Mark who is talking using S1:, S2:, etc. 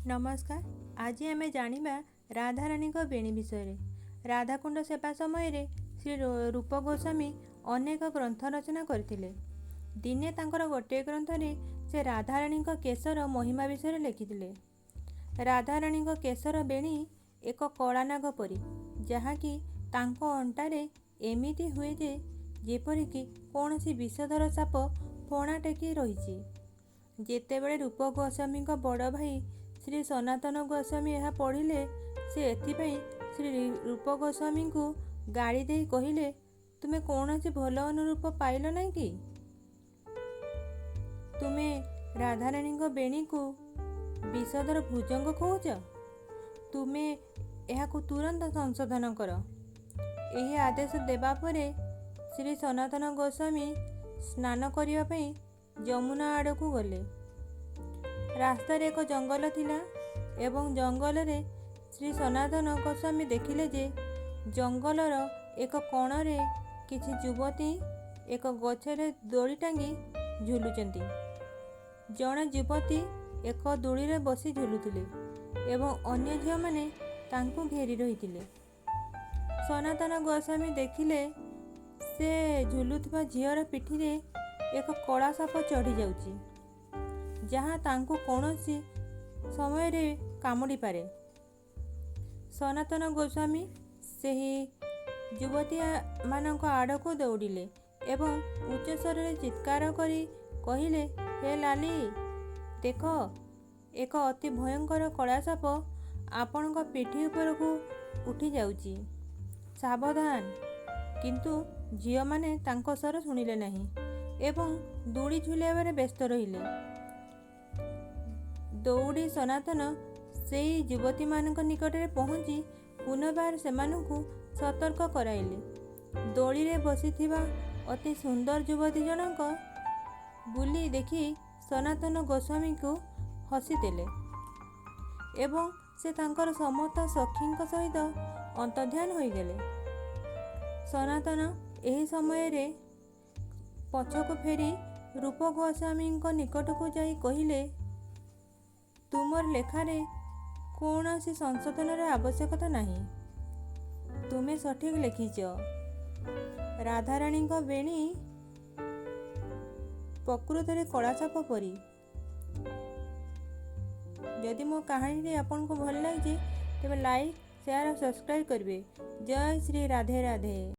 S1: नमस्कार। आज आम जाना राधाराणी बेणी विषय। राधाकुंड सेवा समय श्री रूप गोस्वामी अनेक ग्रंथ रचना करथिले। दिने तांकर गोटे ग्रंथ से राधाराणी केशर महिमा विषय लिखिथिले। राधाराणी केशर बेणी एक कलानाग परी, जहाँकि तांको अंटारे एमिति हुए जे जेपरिक कौनसी विषधर साप फणा टेकी रही। जेतेबेले रूप गोस्वामी बड़ भाई श्री सनातन गोस्वामी यह पढ़िले, से एथिपाई श्री रूप गोस्वामी को गाड़ी दे कहिले, तुमे कौन सी भल अनुरूप पाइल ना कि? तुमे राधाराणी बेणी को विषधर भुजंग कहुच? तुमे यह तुरंत संशोधन कर। यही आदेश देवा परे श्री सनातन गोस्वामी स्नान करने जमुना आड़ को गले। रास्तार एक जंगल थिला एवं जंगल रे श्री सनातन गोस्वामी देखिले जे जंगलर एक कोणरे किछि युवती एक गछरे दोड़ी टांगी झुलुचंती। जड़े युवती एक दोड़ी रे बसी झुलुथिले एवं अन्य झियो माने तांकु घेरी रहिथिले। सनातन गोस्वामी देखिले से झुलुथिबा झियर पिठी रे एक कला साप चढ़ी जाउची, जहाँ तांकु कौनसी समय रे कामुड़ी पारे। सनातन गोस्वामी सेही युवती मानक आड़ को दौड़िले एवं उच्च स्वर रे चित्कार करी कहिले, हे लाली देख, एक अति भयंकर कला साप आपण पिठी उपर को उठी जाउची, सावधान। किंतु झियो माने तांको स्वर सुनिले नहीं एवं दूड़ी झुलाइबारे व्यस्त रहिले। दौड़ी सनातन से युवती मानक निकट में पहुँची पुनर्बार सेमानंकु सतर्क कराइले। दोड़ी रे बसिथिबा अति सुंदर युवती जनक बुली देखी सनातन गोस्वामी को हसीदेले एवं से तांकर समस्त सखी सहित अंतर्ध्यान होइगले। सनातन एही समय रे पछको फेरी रूप गोस्वामी निकट को जाई कहिले, तुमर लेखारे कौनसी संशोधन आवश्यकता नहीं, तुमे सठिक लिखिच। राधाराणी बेणी प्रकृत रे कलासाप परी। जदि मो कहानी आपन को भल लगे तेबे लाइक शेयर और सब्सक्राइब करिवे। जय श्री राधे राधे।